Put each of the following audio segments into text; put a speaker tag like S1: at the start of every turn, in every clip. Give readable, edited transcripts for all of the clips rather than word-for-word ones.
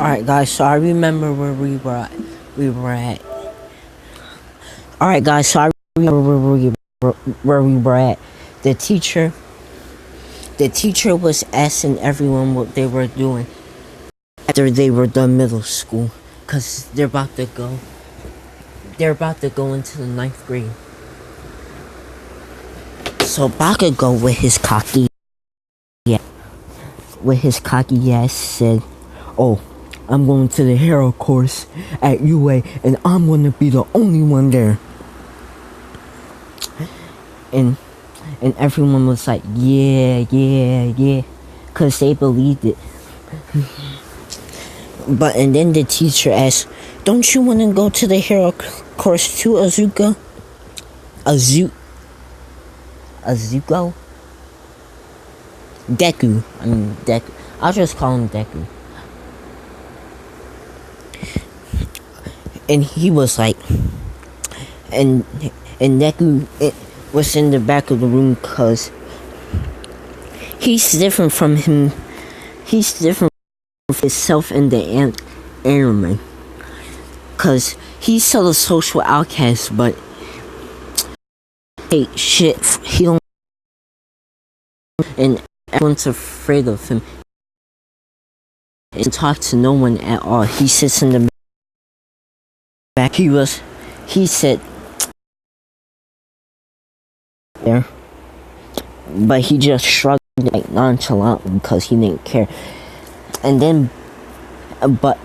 S1: Alright guys, so I remember where we were at. Alright guys, so I remember where we were at. The teacher was asking everyone what they were doing after they were done middle school, cause they're about to go into the 9th grade. So Bakugo with his cocky ass said, "Oh, I'm going to the hero course at UA and I'm going to be the only one there." And everyone was like, yeah, cause they believed it. And then the teacher asked, "Don't you want to go to the hero course too, Azuko?" Azuko? Deku. I'll just call him Deku. And he was like, and Deku was in the back of the room because he's different from him. He's different from himself in the anime. Because he's still a social outcast, but hey, shit, he don't, and everyone's afraid of him. And talk to no one at all. He sits in the back. He said there, but he just shrugged like nonchalantly because he didn't care. And then, but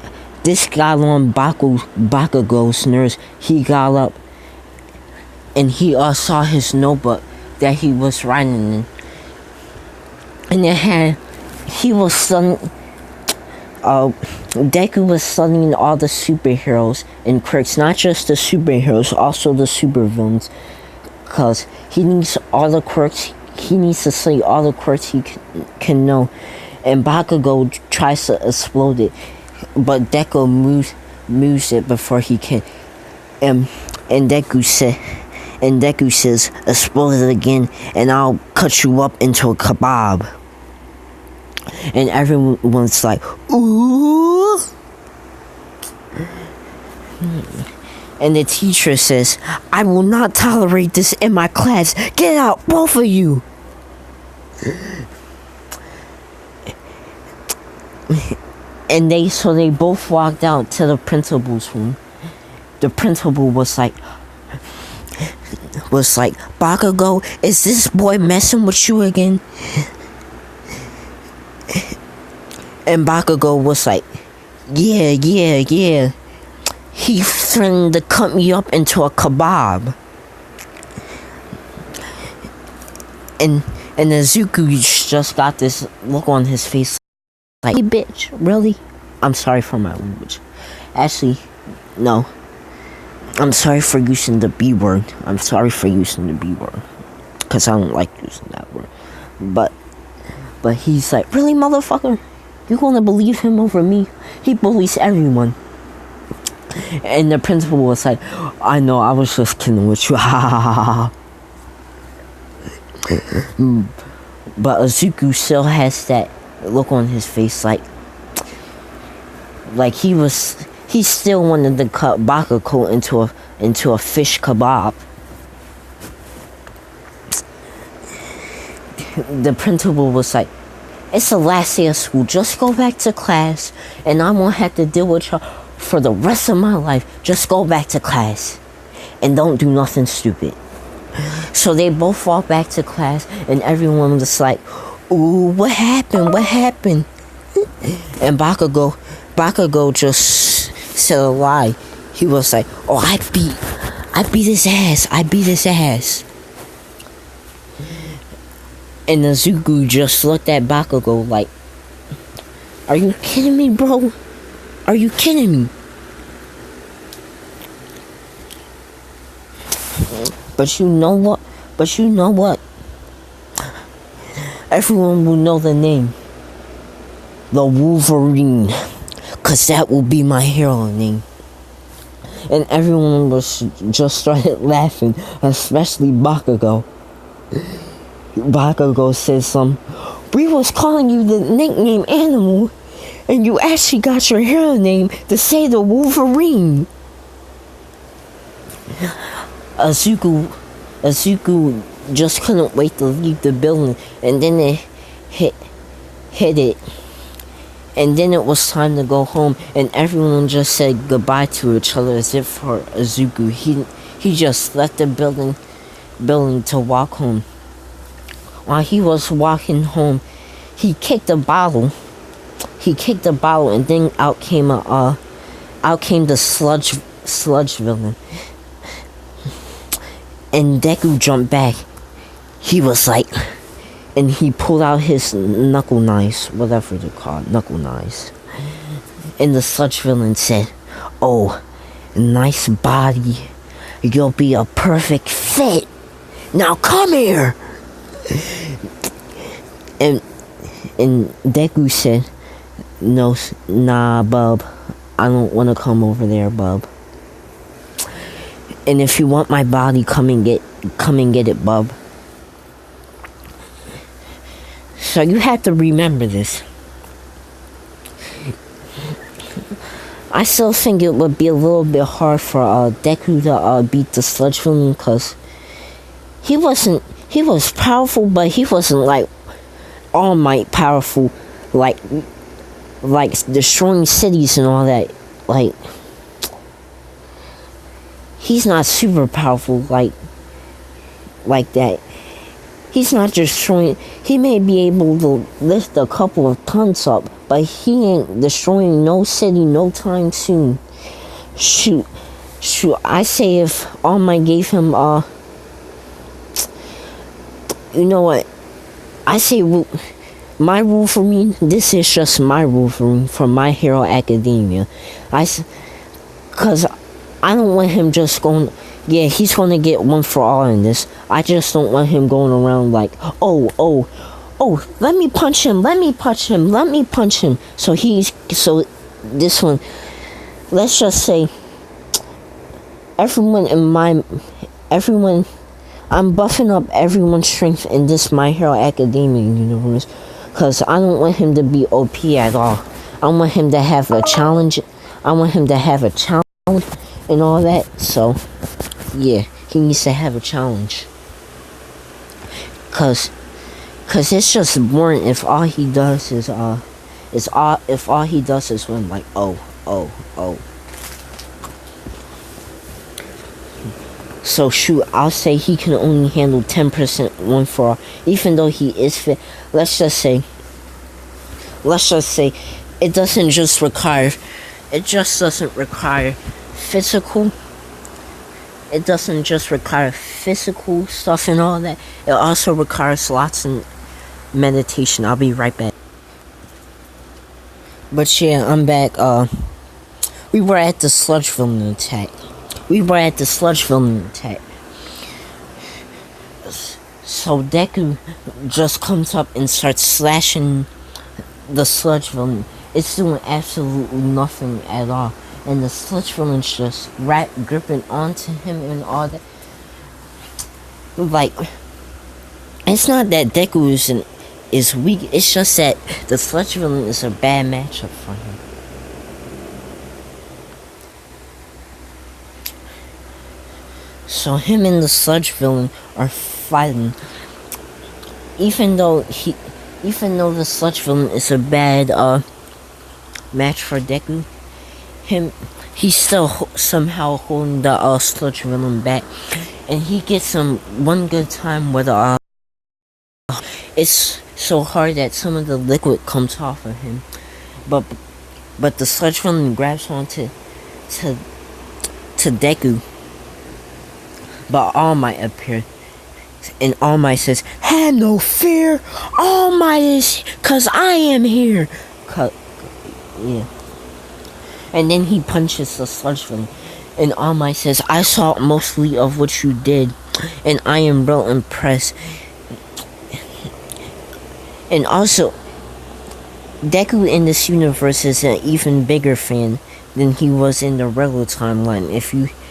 S1: this guy on Bakugo's nerves, he got up and he saw his notebook that he was writing in, and he was studying. Deku was studying all the superheroes and quirks, not just the superheroes, also the supervillains, because he needs all the quirks. He needs to study all the quirks he can know. And Bakugo tries to explode it, but Deku moves it before he can. And Deku says, "Explode it again, and I'll cut you up into a kebab." And everyone's like, "Ooh!" And the teacher says, "I will not tolerate this in my class. Get out, both of you." And they both walked out to the principal's room. The principal was like, "Bakugo, is this boy messing with you again?" And Bakugo was like, yeah. He threatened to cut me up into a kebab. And Izuku just got this look on his face like, "Hey bitch, really?" I'm sorry for my language. Actually, no. I'm sorry for using the B word. Because I don't like using that word. But he's like, "Really, motherfucker? You gonna believe him over me? He bullies everyone." And the principal was like, "I know, I was just kidding with you." But Izuku still has that look on his face like he still wanted to cut Bakugo into a fish kebab. The principal was like, "It's the last day of school. Just go back to class, and I won't have to deal with you for the rest of my life. Just go back to class, and don't do nothing stupid." So they both walked back to class, and everyone was like, "Ooh, what happened?" And Bakugo just said a lie. He was like, "Oh, I beat his ass." And Izuku just looked at Bakugo like, "Are you kidding me, bro? Are you kidding me?" But you know what? Everyone will know the name. The Wolverine. Because that will be my hero name. And everyone was just started laughing, especially Bakugo. Bakugo says "We was calling you the nickname animal, And you actually got your hero name to say the Wolverine. Azuku just couldn't wait to leave the building, and then it hit it. And then it was time to go home, and everyone just said goodbye to each other as if for Azuku. He just left the building to walk home. While he was walking home, he kicked a bottle. And then out came the sludge villain. And Deku jumped back. He was like, and he pulled out his knuckle knives, whatever they're called, knuckle knives. And the sludge villain said, "Oh, nice body. You'll be a perfect fit. Now come here." And Deku said, "No, nah, bub. I don't want to come over there, bub. And if you want my body, come and get it, bub." So you have to remember this. I still think it would be a little bit hard for Deku to beat the sludge villain, because he was powerful, but he wasn't like all might powerful, like destroying cities and all that. Like, he's not super powerful like that. He's not destroying. He may be able to lift a couple of tons up, but he ain't destroying no city no time soon. Shoot. I say if All Might gave him you know what? I say my Wolverine. This is just my Wolverine from My Hero Academia. Cause I don't want him just going. Yeah, he's gonna get one for all in this. I just don't want him going around like, oh, let me punch him. So this one, let's just say, I'm buffing up everyone's strength in this My Hero Academia universe, cause I don't want him to be OP at all. I want him to have a challenge. And all that. So yeah, he needs to have a challenge. Cause it's just boring if all he does is win, like oh. So shoot, I'll say he can only handle 10% one for all, even though he is fit. Let's just say it doesn't just require physical. It doesn't just require physical stuff and all that. It also requires lots of meditation. I'll be right back. But yeah, I'm back. We were at the sludge villain attack. So Deku just comes up and starts slashing the sludge villain. It's doing absolutely nothing at all. And the sludge villain's just gripping onto him and all that. Like, it's not that Deku is weak. It's just that the sludge villain is a bad matchup for him. So him and the sludge villain are fighting. Even though the sludge villain is a bad match for Deku, he's still somehow holding the sludge villain back, and he gets one good time with it's so hard that some of the liquid comes off of him, but the sludge villain grabs onto Deku, but All Might appeared, and All Might says, "Have no fear, All Might is, 'cause I am here." Yeah. And then he punches the sludge villain, and All Might says, "I saw mostly of what you did, and I am real impressed." And also, Deku in this universe is an even bigger fan than he was in the regular timeline.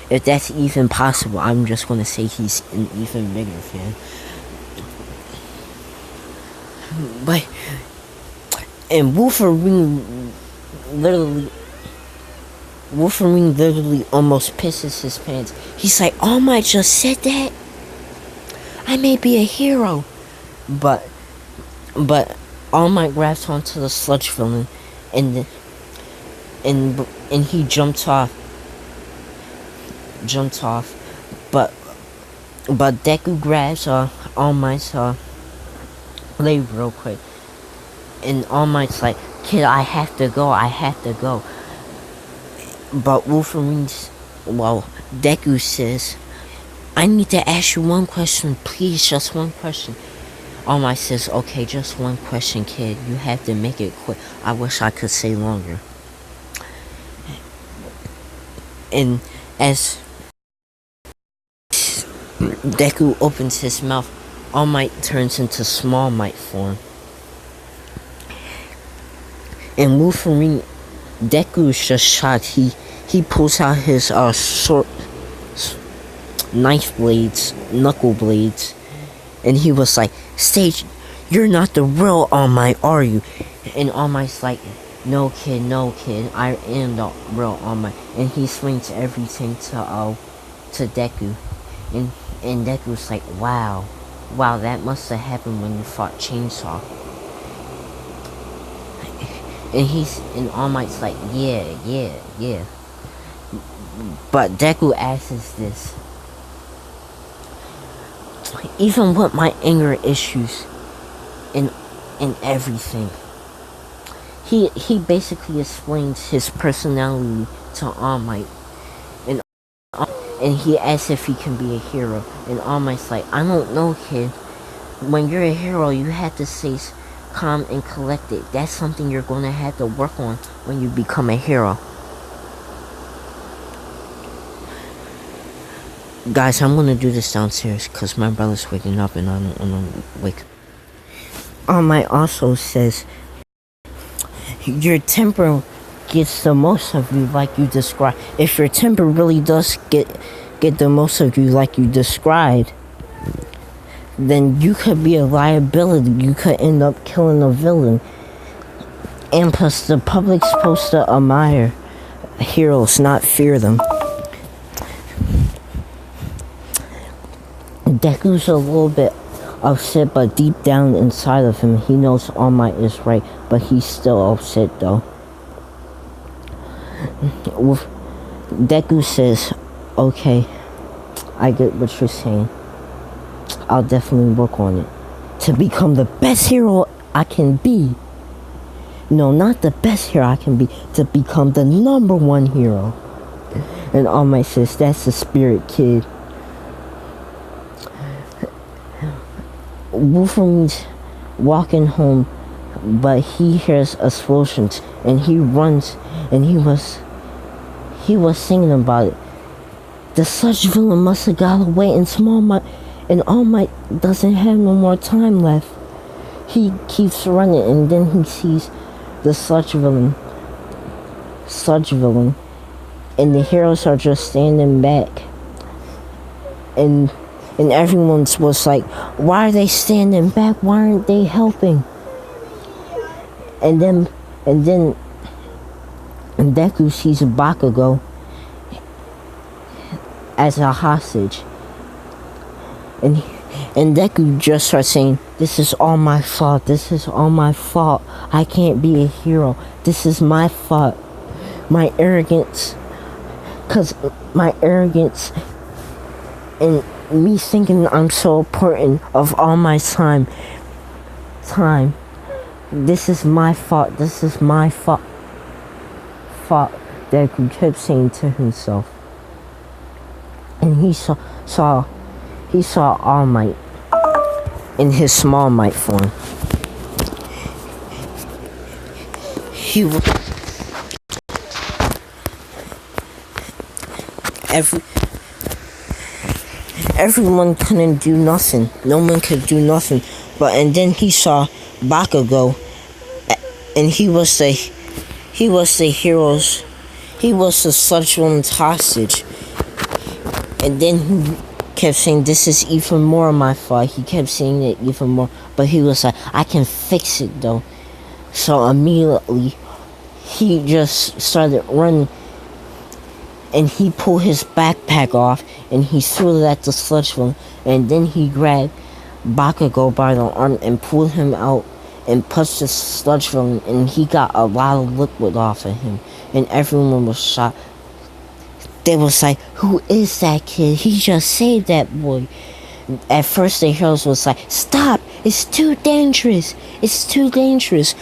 S1: If that's even possible, I'm just gonna say he's an even bigger fan. But and Wolverine literally, Wolverine literally almost pisses his pants. He's like, All Might just said that? I may be a hero. But All Might grabs onto the sludge villain and he jumped off. But Deku grabs All Might's leg real quick. And All Might's like, Kid, I have to go. But Deku says, I need to ask you one question, please, just one question. All Might says, okay, just one question, kid. You have to make it quick. I wish I could say longer. And as Deku opens his mouth, All Might turns into Small Might form. And Wolverine, Deku's just shocked. He pulls out his knife blades, knuckle blades, and he was like, Sage, you're not the real All Might, are you? And All Might's like, no kid, I am the real All Might. And he swings everything to Deku. And Deku's like, wow, that must have happened when you fought Chainsaw. And All Might's like, yeah. But Deku asks this. Even with my anger issues and everything, he basically explains his personality to All Might, and he asks if he can be a hero. And All Might's like, I don't know, kid. When you're a hero, you have to stay calm and collected. That's something you're going to have to work on when you become a hero. Guys, I'm gonna do this downstairs because my brother's waking up and I don't want to wake up. All Might also says, your temper gets the most of you like you described. If your temper really does get the most of you like you described, then you could be a liability. You could end up killing a villain. And plus, the public's supposed to admire heroes, not fear them. Deku's a little bit upset, but deep down inside of him, he knows All Might is right, but he's still upset though. Deku says, okay, I get what you're saying. I'll definitely work on it to become the best hero I can be. No, not the best hero I can be, to become the #1 hero. And All Might says, that's the spirit, kid. Wolverine's walking home, but he hears explosions and he runs, and he was singing about it. The sludge villain must have got away, and All Might doesn't have no more time left. He keeps running, and then he sees the sludge villain, and the heroes are just standing back, and everyone was like, why are they standing back? Why aren't they helping? And then Deku sees Bakugo as a hostage. And Deku just starts saying, this is all my fault. I can't be a hero. This is my fault. My arrogance. And me thinking I'm so important of all my time. This is my fault. Deku kept saying to himself. And he saw All Might in his Small Might form. Everyone couldn't do nothing. No one could do nothing. And then he saw Bakugo, and he was the hero's. He was the sludge villain's hostage. And then he kept saying, this is even more my fault. He kept saying it even more. But he was like, I can fix it though. So immediately, he just started running, and he pulled his backpack off and he threw it at the sludge villain, and then he grabbed Bakugo by the arm and pulled him out and punched the sludge villain, and he got a lot of liquid off of him, and everyone was shocked. They was like, who is that kid? He just saved that boy. At first the heroes was like, stop, it's too dangerous, it's too dangerous.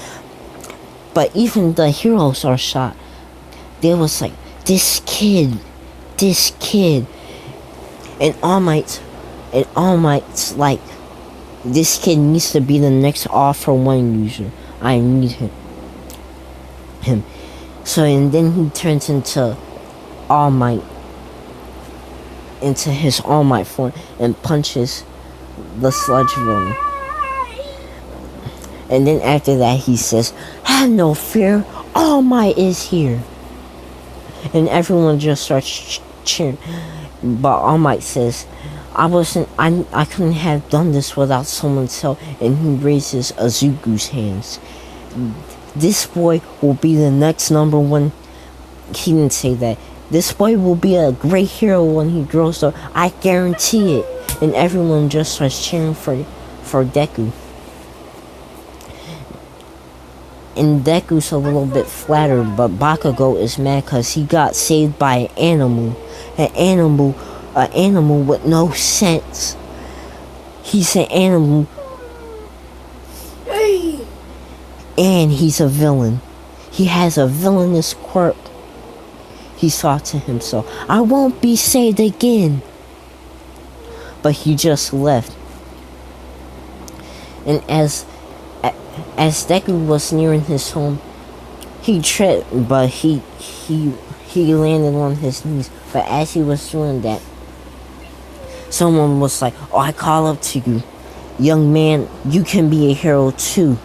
S1: But even the heroes are shocked. They was like, this kid. And All Might's like, this kid needs to be the next All For One user. I need him. So, and then he turns into All Might, into his All Might form, and punches the sludge villain. And then after that he says, have no fear, All Might is here. And everyone just starts cheering. But All Might says, I couldn't have done this without someone's help. And he raises Azuku's hands. This boy will be the next number one. He didn't say that. This boy will be a great hero when he grows up. I guarantee it. And everyone just starts cheering for Deku. And Deku's a little bit flattered, but Bakugo is mad because he got saved by an animal. An animal with no sense. He's an animal. And he's a villain. He has a villainous quirk. He thought to himself, I won't be saved again. But he just left. And as Deku was nearing his home, he tripped, but he landed on his knees. But as he was doing that, someone was like, oh, I call up to you. Young man, you can be a hero too.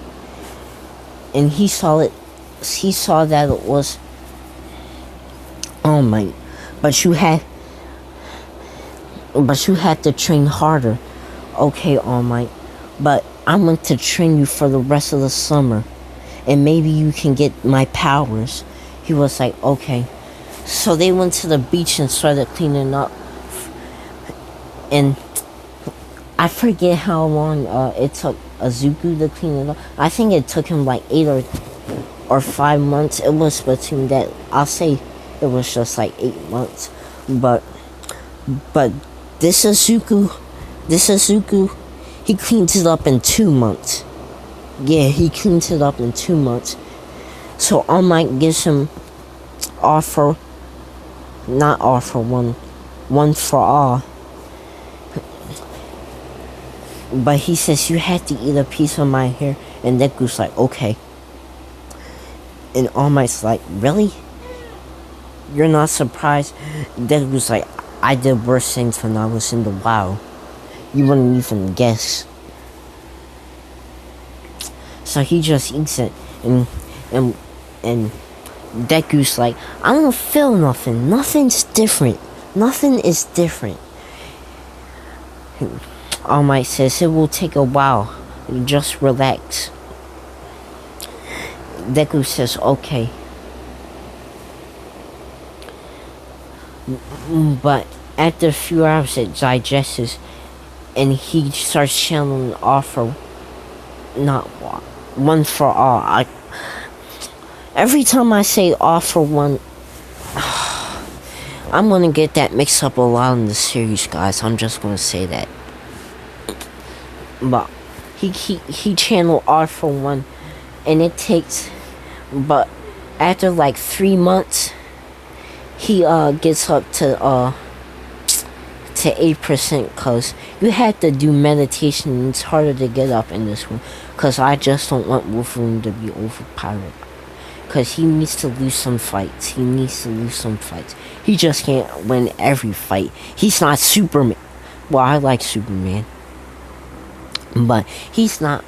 S1: And he saw that it was All Might. But you had to train harder. Okay, All Might. But I'm going to train you for the rest of the summer. And maybe you can get my powers. He was like, okay. So they went to the beach and started cleaning up. And I forget how long it took Azuku to clean it up. I think it took him like 8 or 5 months. It was between that. I'll say it was just like 8 months. But this Azuku, he cleans it up in 2 months. Yeah, he cleans it up in 2 months. So All Might gives him one for all. But he says, you have to eat a piece of my hair. And Deku's like, okay. And All Might's like, really? You're not surprised? Deku's like, I did worse things when I was in the WoW. You wouldn't even guess. So he just eats it. And Deku's like, I don't feel nothing. Nothing's different. Nothing is different. All Might says, it will take a while. Just relax. Deku says, okay. But after a few hours it digests, and he starts channeling one for all. Every time I say All For One, I'm gonna get that mixed up a lot in the series, guys. I'm just gonna say that. But he channeled All For One, and it takes, but after like 3 months, he gets up to 8%, cause you have to do meditation, and it's harder to get up in this one. Cause I just don't want Wolverine to be overpowered. Cause he needs to lose some fights. He just can't win every fight. He's not Superman. Well, I like Superman, but he's not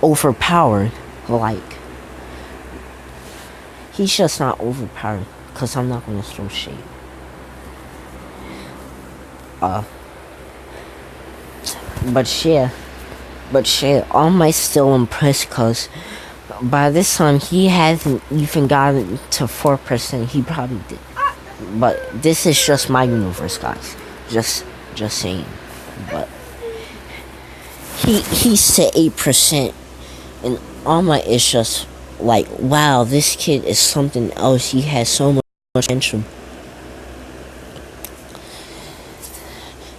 S1: overpowered. Like, he's just not overpowered. Cause I'm not gonna throw shade. But yeah, All Might's still impressed, cause by this time he hasn't even gotten to 4%. He probably did, but this is just my universe, guys. Just saying. But he's to 8%, and All Might is just like, wow, this kid is something else. He has so much potential.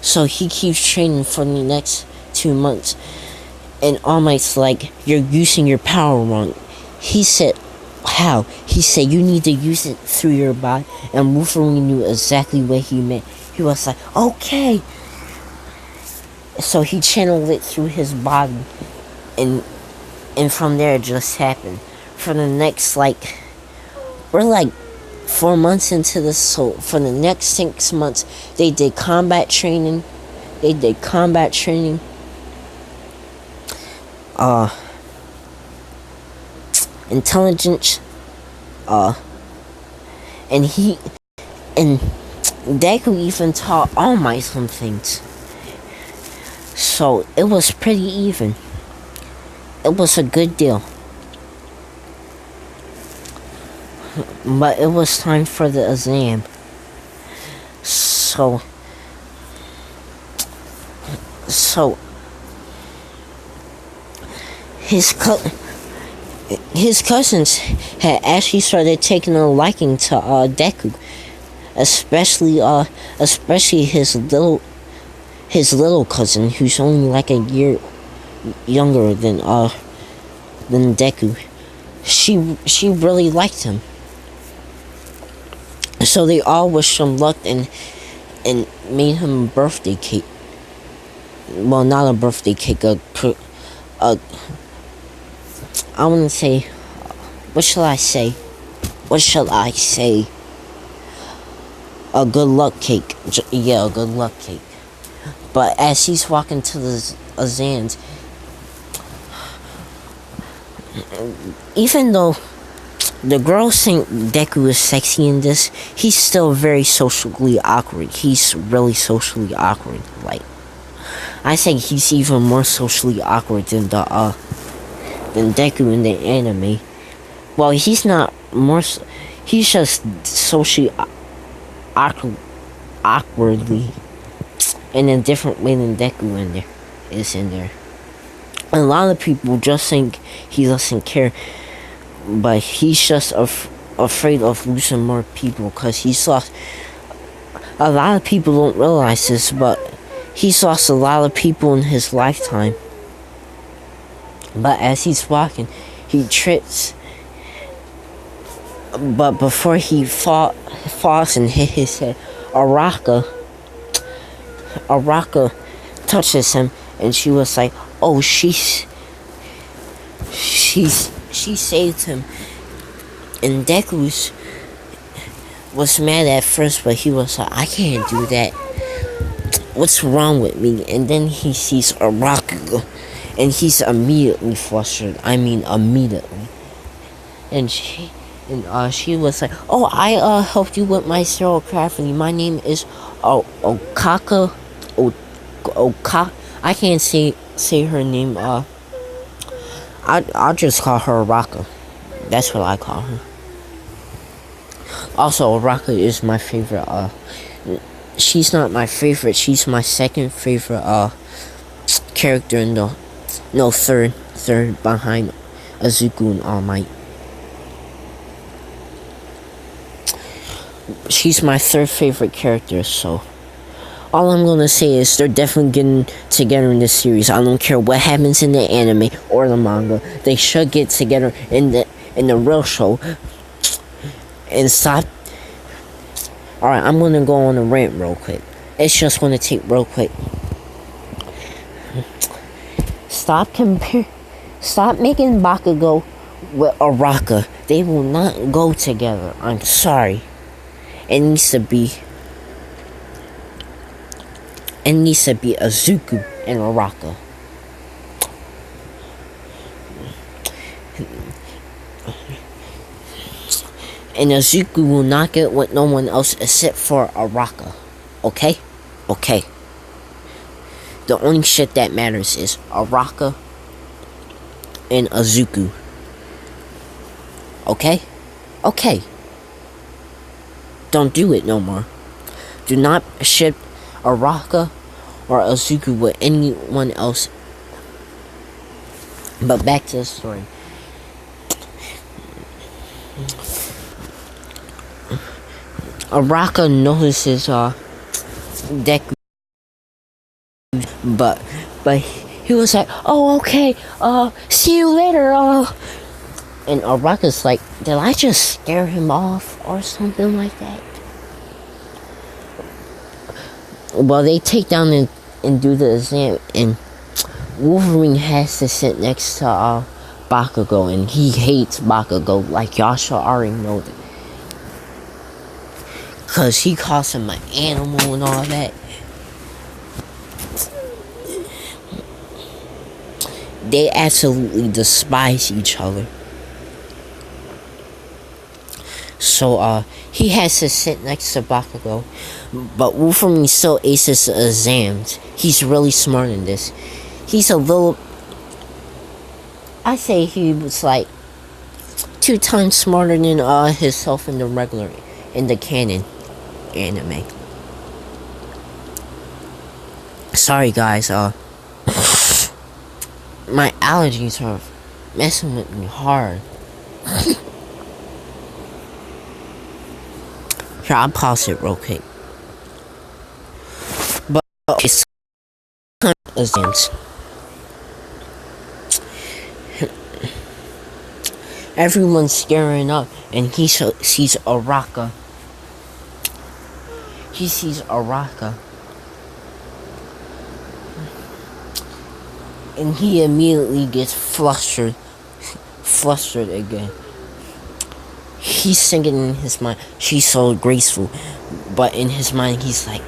S1: So he keeps training for the next 2 months, and All Might's like, you're using your power wrong. He said, how? He said, you need to use it through your body, and Wolverine knew exactly what he meant. He was like, okay. So he channeled it through his body, and from there it just happened. For the next, like, we're like 4 months into this, so for the next 6 months, they did combat training. Intelligence, and Deku even taught All Might some things. So it was pretty even. It was a good deal. But it was time for the exam. So his cousins had actually started taking a liking to Deku, especially his little cousin, who's only like a year younger than Deku. She really liked him. So they all wished him luck and made him a birthday cake. Well, not a birthday cake, I want to say, what shall I say? A good luck cake. Yeah, a good luck cake. But as he's walking to the exams, even though the girls think Deku is sexy in this, he's still very socially awkward. He's really socially awkward. Like, I think he's even more socially awkward than Deku in the anime. Well, he's not more. He's just socially awkwardly in a different way than Deku is in there. A lot of people just think he doesn't care, but he's just afraid of losing more people, because he's lost. A lot of people don't realize this, but he's lost a lot of people in his lifetime. But as he's walking, he trips. But before he falls and hit his head, Araka touches him, and she was like, oh, she saved him. And Deku was mad at first, but he was like, I can't do that. What's wrong with me? And then he sees Bakugo, and he's immediately flustered. I mean, immediately. And she was like, oh, I helped you with my serial crafting. My name is Okaka. I can't say her name. I'll just call her Araka. That's what I call her. Also, Araka is my favorite. She's not my favorite. She's my second favorite character in the third behind Izuku and All Might. She's my third favorite character, so all I'm gonna say is they're definitely getting together in this series. I don't care what happens in the anime or the manga. They should get together in the real show and stop. Alright, I'm gonna go on a rant real quick. It's just gonna take real quick. Stop making Bakugo with Araka. They will not go together. I'm sorry. It needs to be Izuku and Araka. And Izuku will not get with no one else except for Araka. Okay? Okay. The only shit that matters is Araka and Izuku. Okay? Okay. Don't do it no more. Do not ship Araka or Izuku with anyone else. But back to the story. Araka notices Deku, but he was like, oh, okay, see you later, and Araka's like, did I just scare him off or something like that? Well, they take down and do the exam, and Wolverine has to sit next to Bakugo, and he hates Bakugo, like y'all should already know that. Cause he calls him an animal and all that. They absolutely despise each other. So he has to sit next to Bakugo. But Wolverine still aces the exams. He's really smart in this. He's a little, I say he was like 2 times smarter than himself in the canon anime. Sorry guys, my allergies are messing with me hard. Here, I'll pause it real quick. But it's exams. Everyone's staring up, and he sees Araka. He sees Araka. And he immediately gets flustered again. He's thinking in his mind, she's so graceful. But in his mind, he's like,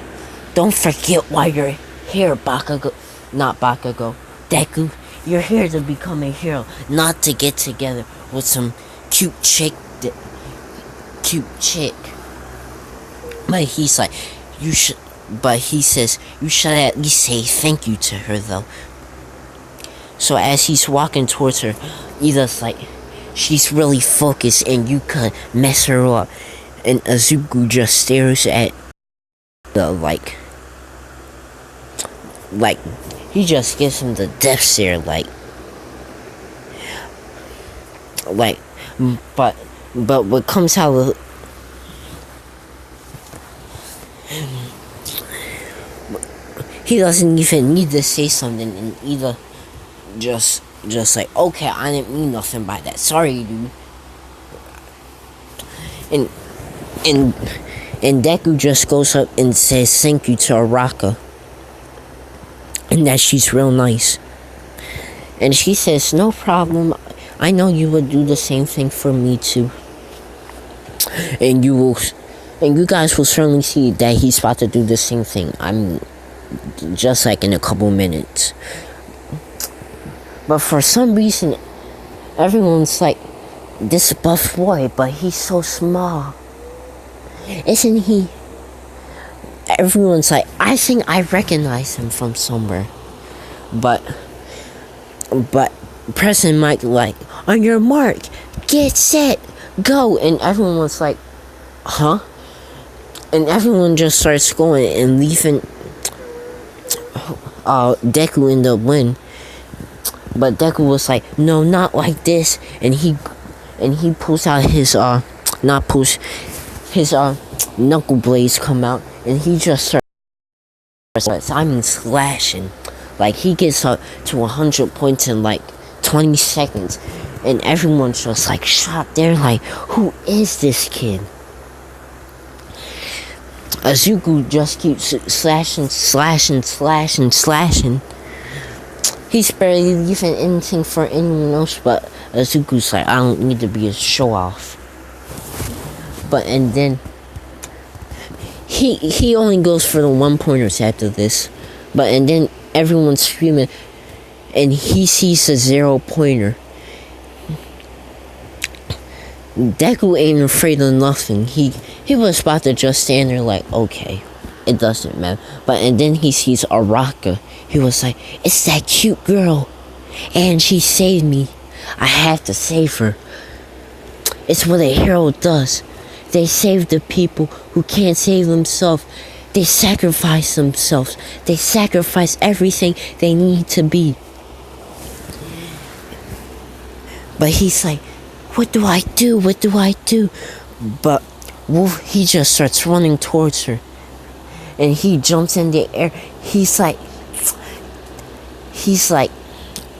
S1: don't forget why you're here, Bakugo. Not Bakugo. Deku, you're here to become a hero, not to get together with some cute chick. But he's like, you should. But he says, you should at least say thank you to her, though. So as he's walking towards her, Ida's like, she's really focused and you could mess her up. And Izuku just stares at the, like, he just gives him the death stare, but what comes out of he doesn't even need to say something, and Ida just like, okay, I didn't mean nothing by that, sorry, dude. And Deku just goes up and says thank you to Araka, and that she's real nice. And she says, no problem, I know you would do the same thing for me too. And you guys will certainly see that he's about to do the same thing. I mean, just like in a couple minutes. But for some reason, everyone's like, this buff boy, but he's so small. Isn't he? Everyone's like, I think I recognize him from somewhere. But President Mike like, on your mark, get set, go. And everyone was like, huh? And everyone just starts going and leaving Deku in the wind. But Deku was like, no, not like this. And he pulls out his knuckle blades come out, and he just starts slashing. Like, he gets up to 100 points in like 20 seconds, and everyone's just like shocked. They're like, who is this kid? Izuku just keeps slashing. He's barely leaving anything for anyone else, but Izuku's like, I don't need to be a show-off. And then he only goes for the 1-pointers after this. And then everyone's screaming, and he sees a 0-pointer. Deku ain't afraid of nothing. He was about to just stand there like, okay, it doesn't matter. And then he sees Araka. He was like, it's that cute girl, and she saved me. I have to save her. It's what a hero does. They save the people who can't save themselves. They sacrifice themselves. They sacrifice everything they need to be. But he's like, what do I do? What do I do? But Wolf, he just starts running towards her. And he jumps in the air. He's like,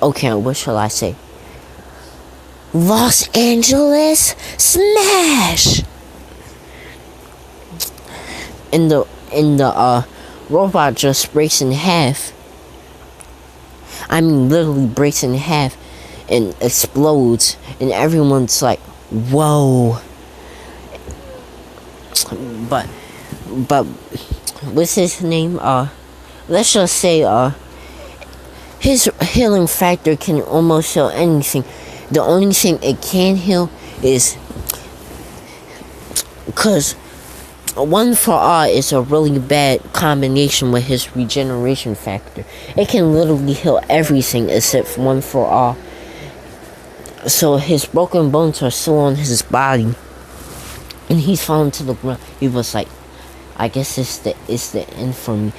S1: okay, what shall I say? Los Angeles smash! And the robot just breaks in half. I mean, literally breaks in half and explodes, and everyone's like, whoa. But what's his name? Let's just say his healing factor can almost heal anything. The only thing it can heal is because One for All is a really bad combination with his regeneration factor. It can literally heal everything except One for All. So his broken bones are still on his body, and he's fallen to the ground. He was like, I guess it's the end for me.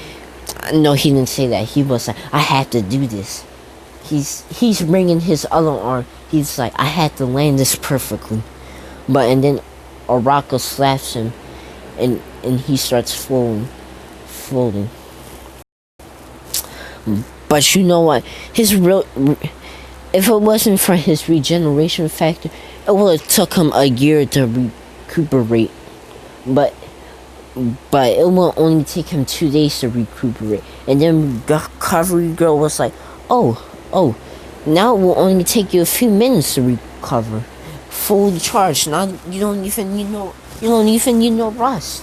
S1: No, he didn't say that. He was like, I have to do this. He's bringing his other arm. He's like, I had to land this perfectly. And then Araka slaps him, and he starts floating. But you know what? If it wasn't for his regeneration factor, it would have took him a year to recuperate. But it will only take him 2 days to recuperate. And then Recovery Girl was like, oh, now it will only take you a few minutes to recover, fully charged. Now you don't even need no rest.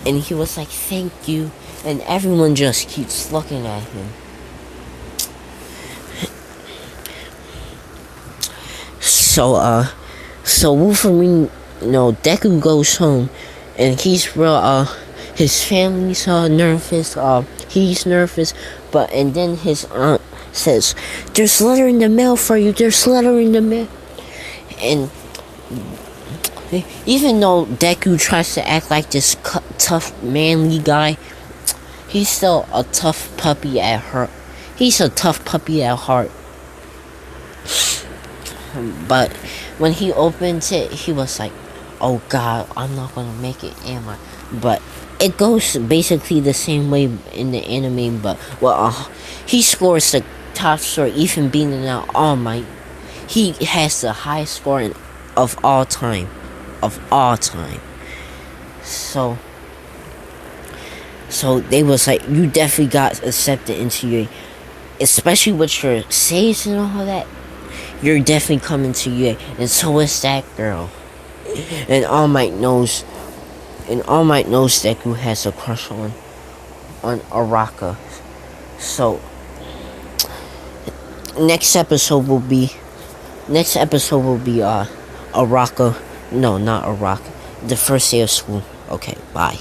S1: And he was like, thank you. And everyone just keeps looking at him. So Wolverine, Deku goes home, and he's real. His family's nervous. He's nervous, and then his aunt says, "There's letter in the mail for you. There's letter in the mail." And even though Deku tries to act like this tough, manly guy, he's still a tough puppy at heart. He's a tough puppy at heart. But when he opens it, he was like, oh God, I'm not gonna make it, am I? But it goes basically the same way in the anime, but he scores the top score, even beating out All Might. He has the highest score of all time. So they was like, you definitely got accepted into UA, especially with your saves and all that. You're definitely coming to UA, and so is that girl. And All Might knows Deku has a crush on Araka. So next episode will be Araka. No, not Araka. The first day of school. Okay, bye.